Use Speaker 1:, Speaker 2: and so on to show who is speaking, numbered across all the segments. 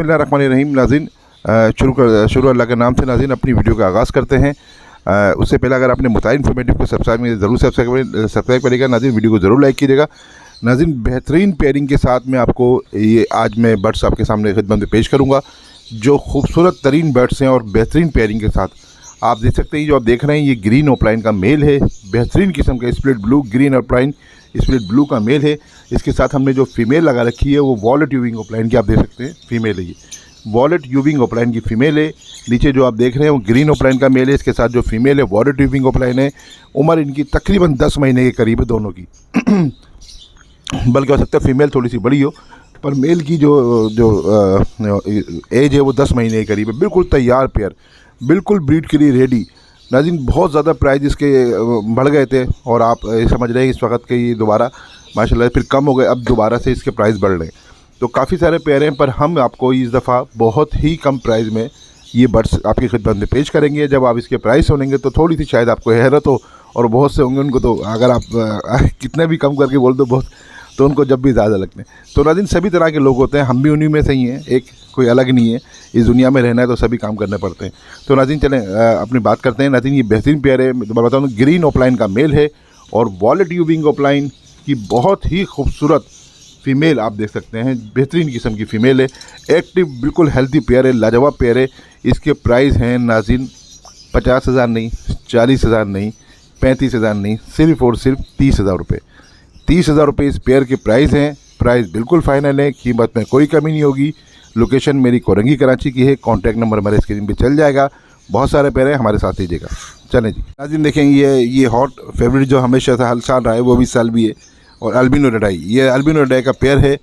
Speaker 1: बिस्मिल्लाहिर्रहमानिर्रहीम। नाज़रीन, शुरू अल्लाह के नाम से। नाज़रीन, अपनी वीडियो का आगाज़ करते हैं। उससे पहले अगर आपने मुताबिक इन्फॉर्मेटिव को ज़रूर सब्सक्राइब करिएगा। नाज़रीन, वीडियो को ज़रूर लाइक कीजिएगा। नाज़रीन, बेहतरीन पेयरिंग के साथ में आपको ये आज मैं बर्ड्स आपके सामने खिदमत में पेश करूँगा, जो खूबसूरत तरीन बर्ड्स हैं और बेहतरीन पेयरिंग के साथ। आप देख सकते हैं, जो आप देख रहे हैं ये ग्रीन ओपलाइन का मेल है, बेहतरीन किस्म का split blue green opaline split blue का मेल है। इसके साथ हमने जो फीमेल लगा रखी है वो वॉलेट यूविंग ओपलाइन की आप देख सकते हैं फीमेल है। ये वॉलेट यूविंग ओपलाइन की फ़ीमेल है। नीचे जो आप देख रहे हैं वो ग्रीन ओपलाइन का मेल है। इसके साथ जो फीमेल है वॉलेट यूविंग ओपलाइन है। उम्र इनकी तकरीबन 10 महीने के करीब है दोनों की बल्कि हो सकता है फीमेल थोड़ी सी बड़ी हो, पर मेल की जो एज है वो 10 महीने के करीब है। बिल्कुल तैयार पेयर, बिल्कुल ब्रीड के लिए रेडी। नाज़रीन, बहुत ज़्यादा प्राइस इसके बढ़ गए थे और आप समझ रहे हैं इस वक्त के ये दोबारा माशाल्लाह फिर कम हो गए, अब दोबारा से इसके प्राइस बढ़ रहे हैं। तो काफ़ी सारे पेयर हैं, पर हम आपको इस दफ़ा बहुत ही कम प्राइस में ये बर्ड्स आपकी खिदमत में पेश करेंगे। जब आप इसके प्राइस सुनेंगे तो थोड़ी सी शायद आपको हैरत हो, और बहुत से होंगे उनको तो अगर आप कितने भी कम करके बोल दो बहुत, तो उनको जब भी ज़्यादा लगते हैं। तो नाज़रीन, सभी तरह के लोग होते हैं, हम भी उन्हीं में से ही हैं, एक कोई अलग नहीं है। इस दुनिया में रहना है तो सभी काम करने पड़ते हैं। तो नाज़रीन, चलें अपनी बात करते हैं। नाज़रीन, ये बेहतरीन पेयर है, मैं बताऊँ, ग्रीन ओपलाइन का मेल है और वॉलेट यूविंग ओपलाइन की बहुत ही खूबसूरत फ़ीमेल आप देख सकते हैं। बेहतरीन किस्म की फ़ीमेल है, एक्टिव बिल्कुल हेल्थी पेयर है, लाजवाब पेयर है। इसके प्राइस हैं नाज़रीन 50,000 नहीं, 40,000 नहीं, 35,000 नहीं, सिर्फ़ और सिर्फ 30,000 रुपये। 30,000 रुपये इस पेयर के प्राइस हैं। प्राइस बिल्कुल फ़ाइनल है, कीमत में कोई कमी नहीं होगी। लोकेशन मेरी कोरंगी कराची की है। कॉन्टैक्ट नंबर हमारे स्क्रीन पे चल जाएगा। बहुत सारे पेयर हैं, हमारे साथ दीजिएगा। चलें जी नाज़रीन, देखें ये हॉट फेवरेट जो हमेशा से हर साल रहा है वो भी साल भी है, और अल्बिनो रेडाई। ये अल्बिनो रेडाई का पेयर है,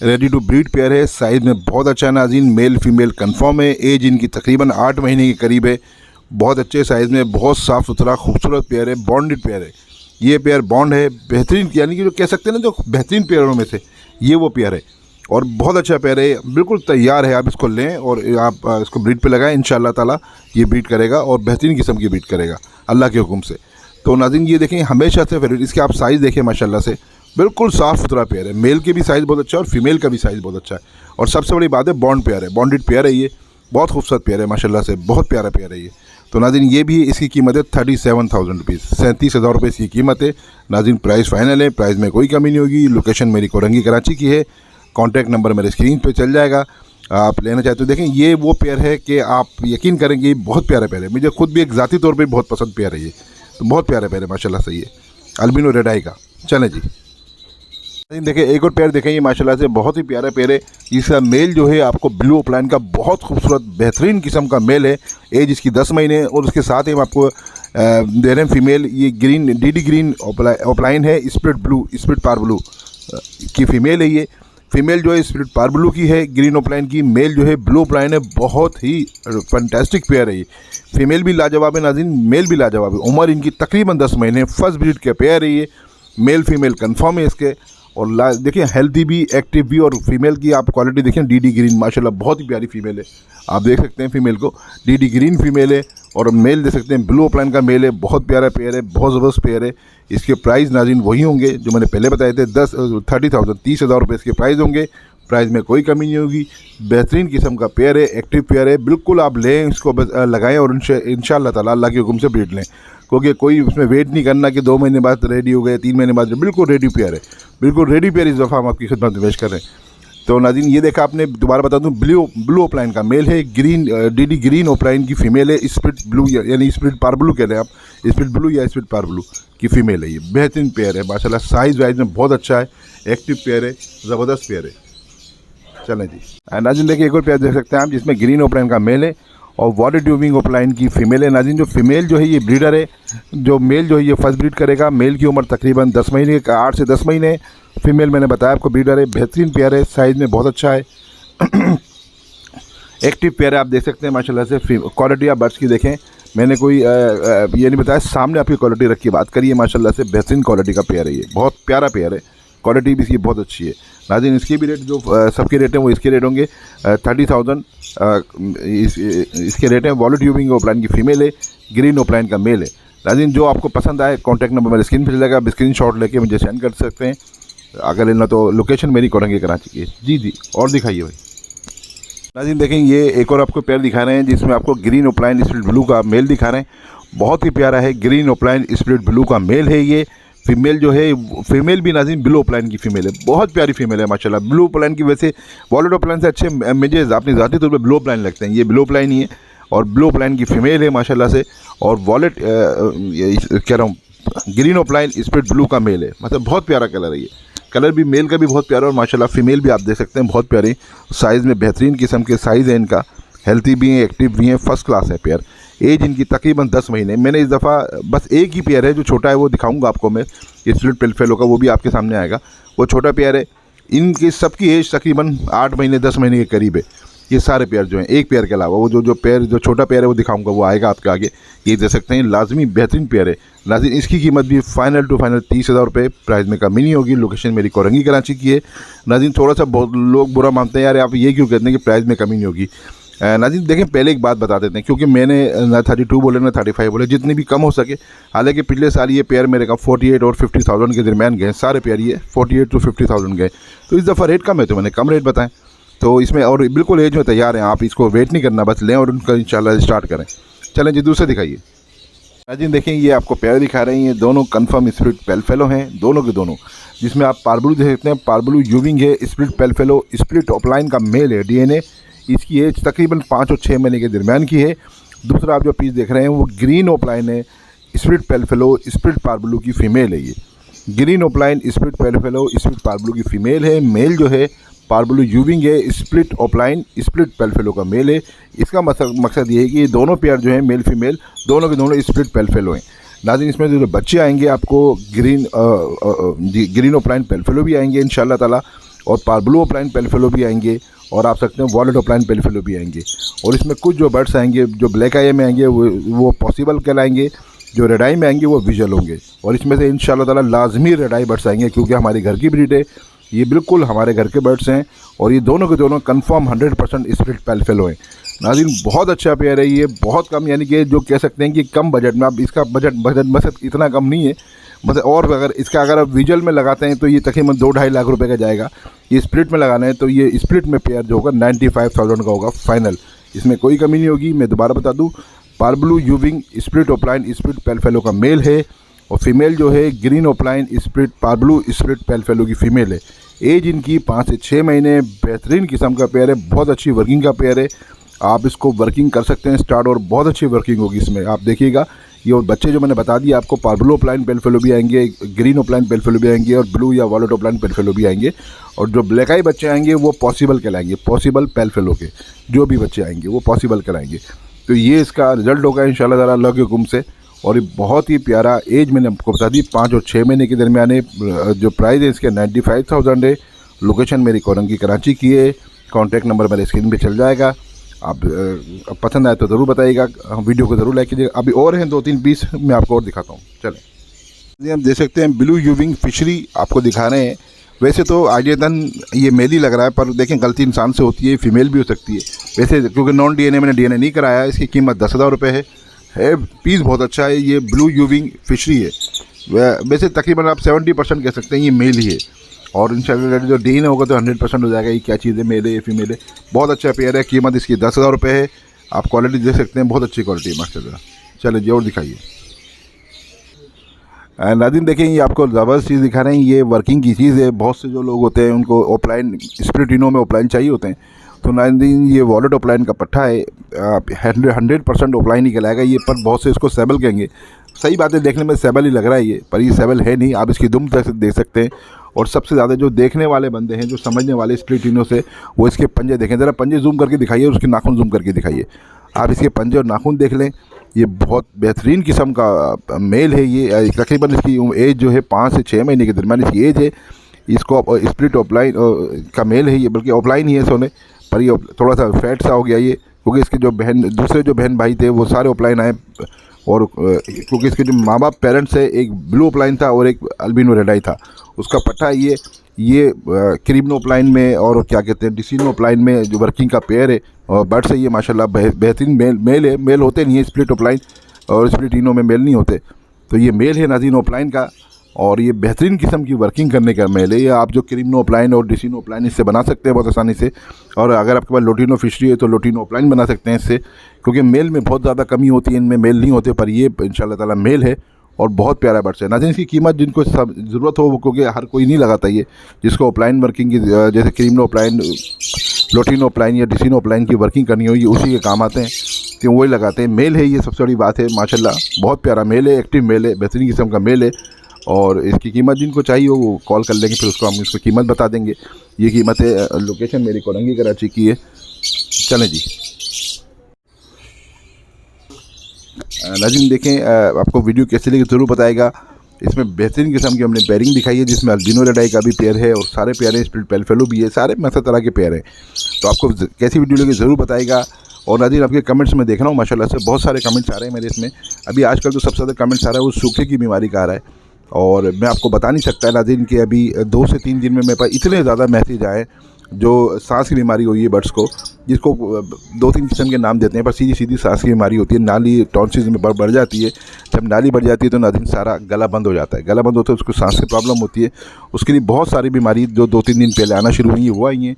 Speaker 1: रेडी टू ब्रीड पेयर है। साइज़ में बहुत अच्छा है नाज़रीन, मेल फीमेल कंफर्म है। एज इनकी तकरीबन 8 महीने के करीब है। बहुत अच्छे साइज़ में, बहुत साफ़ सुथरा खूबसूरत पेयर है, बॉन्डेड पेयर है। ये पेयर बॉन्ड है, बेहतरीन, यानी कि जो कह सकते हैं ना, जो बेहतरीन पेयरों में से ये वो पेयर है और बहुत अच्छा पेयर है, बिल्कुल तैयार है। आप इसको लें और आप इसको ब्रीड पे लगाएं, इंशाल्लाह ताला ये ब्रीड करेगा और बेहतरीन किस्म की ब्रीड करेगा अल्लाह के हुक्म से। तो नाज़रीन, ये देखें, हमेशा से फेवरेट। इसके आप साइज़ देखें, माशाल्लाह से बिल्कुल साफ़ सुथरा पेयर है। मेल के भी साइज़ बहुत अच्छा है और फीमेल का भी साइज़ बहुत अच्छा है। और सबसे बड़ी बात है, बॉन्ड पेयर है, बॉन्डेड पेयर है। ये बहुत खूबसूरत पेयर है, माशाल्लाह से बहुत प्यारा पेयर है ये। तो नाज़रीन, ये भी इसकी कीमत है 37,000 रुपीज़, 37,000 रुपये इसकी कीमत है। नाज़रीन, प्राइस फ़ाइनल है, प्राइस में कोई कमी नहीं होगी। लोकेशन मेरी कोरंगी कराची की है। कॉन्टैक्ट नंबर मेरे स्क्रीन पे चल जाएगा। आप लेना चाहते हो, देखें, ये वो पेयर है कि आप यकीन करेंगे बहुत प्यारा पेयर है। मुझे खुद भी एक ज़ाती तौर पे बहुत पसंद पेयर है ये। तो बहुत प्यारा पेयर है माशाल्लाह से, ये अल्बिनो रेडाई का। चलें जी देखें, एक और पेयर देखें, ये माशाल्लाह से बहुत ही प्यारा पेयर है। इसका मेल जो है आपको ब्लू ओपलाइन का बहुत खूबसूरत बेहतरीन किस्म का मेल है। एज इसकी 10 महीने, और उसके साथ ही हम आपको दे रहे हैं फीमेल। ये ग्रीन डीडी ग्रीन ओपलाइन है, स्प्लिट पार ब्लू की फ़ीमेल है। ये फीमेल जो है स्प्लिट पार ब्लू की है ग्रीन ओपलाइन की। मेल जो है ब्लू ओपलाइन है। बहुत ही फैंटास्टिक पेयर है ये। फीमेल भी लाजवाब है नाज़रीन, मेल भी लाजवाब है। उम्र इनकी तकरीबन 10 महीने, फर्स्ट ब्रीड के पेयर है ये। मेल फीमेल कंफर्म है इसके। और देखिए, हेल्दी भी, एक्टिव भी। और फीमेल की आप क्वालिटी देखें, डीडी ग्रीन, माशाल्लाह बहुत ही प्यारी फीमेल है। आप देख सकते हैं फीमेल को, डीडी ग्रीन फीमेल है। और मेल देख सकते हैं, ब्लू ओपलाइन का मेल है। बहुत प्यारा पेयर है, बहुत ज़बरदस्त पेयर है। इसके प्राइस नाज़रीन वही होंगे जो मैंने पहले बताए थे, 30,000 रुपये इसके प्राइस होंगे। प्राइस में कोई कमी नहीं होगी। बेहतरीन किस्म का पेयर है, एक्टिव पेयर है। बिल्कुल आप लें, इसको लगाएं और इंशाअल्लाह ताला अल्लाह के हुक्म से ब्रीड लें, क्योंकि कोई उसमें वेट नहीं करना कि 2 महीने बाद रेडी हो गए, 3 महीने बाद। बिल्कुल रेडी पेयर है, बिल्कुल रेडी पेयर इस दफ़ा हम आपकी खिदमत में पेश कर रहे हैं। तो नाज़रीन, ये देखा आपने, दोबारा बता दूं, ब्लू ओपलाइन का मेल है, डीडी ग्रीन ओपलाइन की फ़ीमेल है। स्प्लिट ब्लू यानी स्प्लिट पार ब्लू कह रहे हैं आप, स्प्लिट ब्लू या स्प्लिट पार ब्लू की फ़ीमेल है। ये बेहतरीन पेयर है माशाल्लाह, साइज़ वाइज में बहुत अच्छा है, एक्टिव पेयर है, ज़बरदस्त पेयर है। चलें जी नाज़रीन, देखिए, एक और पेयर देख सकते हैं आप, जिसमें ग्रीन ओपलाइन का मेल है और वॉलेट यूविंग ओपलाइन की फ़ीमेल है। नाज़रीन, जो फीमेल जो है ये ब्रीडर है, जो मेल जो है ये फर्स्ट ब्रीड करेगा। मेल की उम्र तकरीबन 10 महीने, 8 से 10 महीने। फीमेल मैंने बताया आपको ब्रीडर है, बेहतरीन पेयर है, साइज़ में बहुत अच्छा है, एक्टिव पेयर है। आप देख सकते हैं माशाल्लाह से। क्वालिटी आप बर्ड्स की देखें, मैंने कोई ये नहीं बताया, सामने आपकी क्वालिटी रख के बात करिए। माशाल्लाह से बेहतरीन क्वालिटी का पेयर है ये, बहुत प्यारा पेयर है, क्वालिटी भी इसकी बहुत अच्छी है। नाज़रीन, इसके भी रेट जो सबके रेट हैं वो इसके रेट होंगे 30,000 इसके रेट हैं। वॉलेट यूविंग ओपलाइन की फ़ीमेल है, ग्रीन ओपलाइन का मेल है। नाज़रीन, जो आपको पसंद आए, कॉन्टैक्ट नंबर मेरे स्क्रीन पर चलेगा, आप स्क्रीन शॉट लेके मुझे सेंड कर सकते हैं अगर लेना। तो लोकेशन मेरी कोरंगी कराची की है। जी और दिखाइए भाई। नाज़रीन देखें, ये एक और आपको पेयर दिखा रहे हैं जिसमें आपको ग्रीन ओपलाइन स्प्लिट ब्लू का मेल दिखा रहे हैं। बहुत ही प्यारा है, ग्रीन ओपलाइन स्प्लिट ब्लू का मेल है। ये फीमेल जो है, फीमेल भी नाज़रीन ब्लू ओपलाइन की फ़ीमेल है, बहुत प्यारी फीमेल है माशाल्लाह। ब्लू ओपलाइन की वैसे वॉलेट ओपलाइन से अच्छे मुझे अपनी ज़ाती तौर पर ब्लू ओपलाइन लगते हैं। ये ब्लू ओपलाइन ही है और ब्लू ओपलाइन की फ़ीमेल है माशाल्लाह से। और वॉलेट कह रहा हूँ ग्रीन ओपलाइन स्प्लिट ब्लू का मेल है, मतलब बहुत प्यारा कलर है। ये कलर भी मेल का भी बहुत प्यारा और माशाल्लाह फीमेल भी आप देख सकते हैं बहुत प्यारी साइज़ में, बेहतरीन किस्म के साइज़ है इनका। हेल्थी भी हैं, एक्टिव भी हैं, फर्स्ट क्लास है पेयर। एज इनकी तकरीबन 10 महीने। मैंने इस दफ़ा बस एक ही पेयर है जो छोटा है, वो दिखाऊंगा आपको मैं, स्प्लिट पेलफेलो का, वो भी आपके सामने आएगा। वो छोटा पेयर है। इनकी सबकी एज तकरीबन 8 महीने 10 महीने के करीब है ये सारे पेयर जो हैं, एक पेयर के अलावा। वो जो पेयर जो छोटा पेयर है वो दिखाऊंगा, वो आएगा आपके आगे। ये देख सकते हैं, लाजमी बेहतरीन पेयर है नाज़रीन। इसकी कीमत भी फाइनल टू फाइनल 30,000 रुपये, प्राइस में कमी नहीं होगी। लोकेशन मेरी कोरंगी कराची की है नाज़रीन। थोड़ा सा बहुत लोग बुरा मानते हैं, यार आप ये क्यों कहते हैं कि प्राइस में कमी नहीं होगी। नाज़रीन देखें, पहले एक बात बता देते हैं, क्योंकि मैंने ना 32 बोले ना 35 बोले, जितनी भी कम हो सके। हालांकि पिछले साल ये पेयर मेरे का 48 और 50,000 के दरमियान गए सारे पेयर, ये 48 to 50,000 गए। तो इस दफ़ा रेट कम है तो मैंने कम रेट बताएं। तो इसमें और बिल्कुल एज में तैयार हैं आप, इसको वेट नहीं करना, बस लें और उनका इंशाल्लाह स्टार्ट करें। चलें जी, दूसरे दिखाइए नाज़रीन। देखें, ये आपको पेयर दिखा रहे हैं, ये दोनों कन्फर्म स्प्लिट पेलफेलो हैं, दोनों के दोनों। जिसमें आप पारब्लू देख सकते हैं, पारब्लू यूविंग है, स्प्लिट पेलफेलो, स्प्लिट ओपलाइन का मेल है DNA। इसकी एज तकरीबन 5 और 6 महीने के दरमियान की है। दूसरा आप जो पीस देख रहे हैं वो ग्रीन ओपलाइन है, स्प्लिट पेलफेलो, स्प्लिट पारब्लू की फ़ीमेल है। ये green opaline split pale fallow split parblue की फ़ीमेल है। मेल जो है पारब्लू यूविंग है, स्प्लिट ओपलाइन स्प्लिट पेलफेलो का मेल है। इसका मकसद ये है कि दोनों पेयर जो है मेल फीमेल दोनों के दोनों स्प्लिट पेलफेलो हैं नाज़रीन। इसमें जो बच्चे आएंगे आपको ग्रीन ओपलाइन पेलफेलो भी आएंगे इंशाल्लाह ताला, और पारब्लू ओपलाइन पेलफेलो भी आएंगे, और आप सकते हैं वॉलेट ओपलाइन पेलफेलो भी आएंगे। और इसमें कुछ जो बर्ड्स आएंगे जो ब्लैक आई में आएंगे वो पॉसिबल कहलाएंगे, जो रेड आई में आएंगे वो विजुअल होंगे। और इसमें से इंशाल्लाह ताला लाजमी रेड आई बर्ड्स आएंगे, क्योंकि हमारी घर की ब्रीड है, ये बिल्कुल हमारे घर के बर्ड्स हैं। और ये दोनों के दोनों कंफर्म 100% स्प्लिट पेलफेलो हैं नाज़रीन। बहुत अच्छा पेयर है ये, बहुत कम, यानी कि जो कह सकते हैं कि कम बजट में। अब इसका बजट बस इतना कम नहीं है बस, और अगर आप विजुअल में लगाते हैं तो ये तकरीबन 2-2.5 लाख रुपए का जाएगा। ये स्प्लिट में लगाना है तो ये स्प्लिट में पेयर जो होगा 95,000 का होगा फाइनल, इसमें कोई कमी नहीं होगी। मैं दोबारा बता दूं, पारब्लू यूविंग स्प्लिट ओपलाइन स्प्लिट पेलफेलो का मेल है, और फीमेल जो है green opaline split parblue split pale fallow की फ़ीमेल है। एज इनकी 5 से 6 महीने। बेहतरीन किस्म का पेयर है, बहुत अच्छी वर्किंग का पेयर है। आप इसको वर्किंग कर सकते हैं स्टार्ट, और बहुत अच्छी वर्किंग होगी इसमें, आप देखिएगा। ये और बच्चे जो मैंने बता दिया आपको, पारब्लू ओपलाइन पेलफेलो भी आएंगे, ग्रीन ओपलाइन पेलफेलो भी आएंगे, और ब्लू या वॉलेट ओपलाइन पेलफेलो भी आएंगे। और जो ब्लैक आई बच्चे आएंगे वो पॉसिबल कहलाएंगे, पॉसिबल पेलफेलो के जो भी बच्चे आएंगे वो पॉसिबल कहलाएंगे। तो ये इसका रिजल्ट होगा इंशाल्लाह ताला अल्लाह के हुक्म से। और ये बहुत ही प्यारा, एज मैंने आपको बता दी 5 और 6 महीने के दरमियान है। जो प्राइस है इसके 95,000 है। लोकेशन मेरी कोरंगी कराची की है। कॉन्टैक्ट नंबर मेरे स्क्रीन पे चल जाएगा। आप पसंद आए तो ज़रूर बताइएगा, वीडियो को ज़रूर लाइक कीजिएगा। अभी और हैं 2-3 पीस, मैं आपको और दिखाता हूँ। चलें, हम देख सकते हैं ब्लू यूविंग फिशरी आपको दिखा रहे हैं। वैसे तो आइडियतन ये मेल ही लग रहा है, पर देखें गलती इंसान से होती है, फीमेल भी हो सकती है। वैसे क्योंकि नॉन DNA मैंने DNA नहीं कराया, इसकी कीमत 10,000 रुपये है। पीस बहुत अच्छा है। ये ब्लू यूविंग फिशरी है। वैसे तकरीबन आप 70% कह सकते हैं ये मेल ही है, और इंशाल्लाह जो DNA होगा तो 100% हो जाएगा। ये क्या चीज़ है, मेल है या फीमेल है। बहुत अच्छा पेयर है। कीमत इसकी 10,000 रुपये है। आप क्वालिटी देख सकते हैं, बहुत अच्छी क्वालिटी है माशाल्लाह। चलिए जी, और दिखाइए नाज़रीन। देखें, ये आपको ज़बरदस्त चीज़ दिखा रहे हैं, ये वर्किंग की चीज़ है। बहुत से जो लोग होते हैं उनको ओपलाइन स्प्लिटिनो में ओपलाइन चाहिए होते हैं, तो नाज़रीन ये वॉलेट ओपलाइन का पट्ठा है। 100% ओपलाइन ही कहलाएगा ये, पर बहुत से इसको सेबल कहेंगे। सही बात है, देखने में सेबल ही लग रहा है ये, पर ये सेबल है नहीं। आप इसकी दुम देख सकते हैं। और सबसे ज़्यादा जो देखने वाले बंदे हैं, जो समझने वाले स्प्लिटिनो से, वो इसके पंजे देखें। ज़रा पंजे जूम करके दिखाइए और उसके नाखून जूम करके दिखाइए। आप इसके पंजे और नाखून देख लें। ये बहुत बेहतरीन किस्म का मेल है। ये तकरीबन इसकी एज जो है 5 से 6 महीने के दरमियान इसकी एज है। इसको स्प्लिट ओपलाइन का मेल है ये, बल्कि ऑफलाइन ही है सोने, पर ये थोड़ा सा फैट सा हो गया ये, क्योंकि इसके जो दूसरे जो बहन भाई थे वो सारे ऑफलाइन आए। और क्योंकि इसके जो माँ बाप पेरेंट्स है, एक ब्लू ओपलाइन था और एक अल्बिनो रेड आई था, उसका पट्टा ये क्रीमनो ओपलाइन में और क्या कहते हैं डिसिनो ओपलाइन में जो वर्किंग का पेयर है और बर्ड्स है ये माशाल्लाह बेहतरीन मेल है। मेल होते नहीं है स्प्लिट ओपलाइन और स्प्लिटिनो में मेल नहीं होते। तो ये मेल है नाज़रीन ओपलाइन का, और ये बेहतरीन किस्म की वर्किंग करने का मेल है। ये आप जो क्रीमनो ओपलाइन और डिसिनो ओपलाइन इससे बना सकते हैं बहुत आसानी से, और अगर आपके पास लोटिनो फिशरी है तो लोटिनो ओपलाइन बना सकते हैं इससे, क्योंकि मेल में बहुत ज़्यादा कमी होती है, इनमें मेल नहीं होते, पर ये इंशाल्लाह ताला मेल है और बहुत प्यारा बर्ड्स है। नाज़रीन इसकी कीमत जिनको ज़रूरत हो, क्योंकि हर कोई नहीं लगाता ये, जिसको ओपलाइन वर्किंग की जैसे क्रीमनो ओपलाइन, लोटिनो ओपलाइन या डिसिनो ओपलाइन की वर्किंग करनी हो, ये उसी के काम आते हैं, तो वही लगाते हैं। मेल है ये, सबसे बड़ी बात है माशाल्लाह, बहुत प्यारा मेल है, एक्टिव मेल है, बेहतरीन किस्म का मेल है। और इसकी कीमत जिनको चाहिए हो वो कॉल कर लेंगे, फिर उसको हम इसकी कीमत बता देंगे। ये कीमत है, लोकेशन मेरी कोरंगी कराची की है। चलें जी नाज़रीन देखें, आपको वीडियो कैसे लगी ज़रूर बताएगा। इसमें बेहतरीन किस्म की हमने पेयरिंग दिखाई है, जिसमें अल्बिनो रेड-आई का भी पेयर है और सारे पेयर हैं, स्प्लिट पेलफेलो भी है, सारे मस्त तरह के पेयर हैं। तो आपको कैसी वीडियो लगी ज़रूर बताएगा। और नाज़रीन आपके कमेंट्स में देख रहा हूँ माशाल्लाह से बहुत सारे कमेंट्स आ रहे हैं मेरे इसमें। अभी आजकल तो सबसे ज़्यादा कमेंट्स आ रहा है वो सूखे की बीमारी का आ रहा है, और मैं आपको बता नहीं सकता नाज़रीन कि अभी 2 से 3 दिन में मेरे पास इतने ज़्यादा मैसेज आए जो सांस की बीमारी हुई है बर्ड्स को, जिसको 2-3 किस्म के नाम देते हैं, पर सीधी सीधी सांस की बीमारी होती है। नाली टॉन्सिल्स में बढ़ जाती है। जब नाली बढ़ जाती है तो नाज़रीन सारा गला बंद हो जाता है, गला बंद होता है, उसको सांस की प्रॉब्लम होती है। उसके लिए बहुत सारी बीमारी जो 2-3 दिन पहले आना शुरू हुई है वो आई हैं।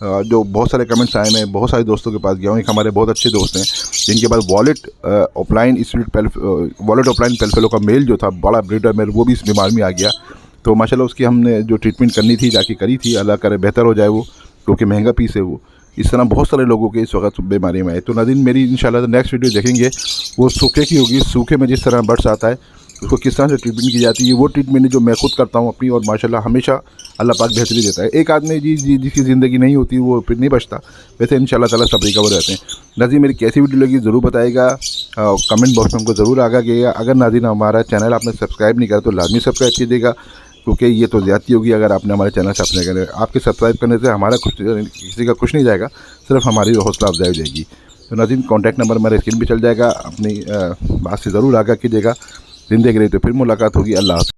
Speaker 1: जो बहुत सारे कमेंट्स आए, मैं बहुत सारे दोस्तों के पास गया हूँ। एक हमारे बहुत अच्छे दोस्त हैं जिनके पास वॉलेट ओपलाइन पेलफेलो का मेल जो था, बड़ा ब्रीडर मेल, वो भी इस बीमारी में आ गया। तो माशाल्लाह उसकी हमने जो ट्रीटमेंट करनी थी जाके करी थी, अल्लाह करे बेहतर हो जाए वो, क्योंकि महंगा पीस है वो। इस तरह बहुत सारे लोगों के इस वक्त बीमारी में आए। तो नाज़रीन मेरी इंशाल्लाह नेक्स्ट वीडियो देखेंगे वो सूखे की होगी। सूखे में जिस तरह बर्ड्स आता है उसको किस तरह से ट्रीटमेंट की जाती है, वो ट्रीटमेंट जो मैं खुद करता हूँ अपनी, और माशाल्लाह हमेशा अल्लाह पाक बेहतरी देता है। एक आदमी जिसकी ज़िंदगी नहीं होती वो फिर नहीं बचता, वैसे इंशाल्लाह ताला सब रिकवर रहते हैं। नाज़रीन मेरी कैसी वीडियो लगी ज़रूर बताएगा, कमेंट बॉक्स में हमको ज़रूर आगा कीजिएगा। अगर नाज़रीन हमारा चैनल आपने सब्सक्राइब नहीं करा तो लाजमी सब्सक्राइब कीजिएगा, क्योंकि ये तो ज़्यादती होगी अगर आपने हमारे चैनल सब्सक्राइब करें। आपके सब्सक्राइब करने से हमारा कुछ, किसी का कुछ नहीं जाएगा, सिर्फ हमारी हौसला अफजाई हो जाएगी। तो नाज़रीन कॉन्टैक्ट नंबर हमारे स्क्रीन पर चल जाएगा, अपनी बात से ज़रूर आगा कीजिएगा। ज़िंदगी रही तो फिर मुलाकात होगी। अल्लाह हाफ़िज़।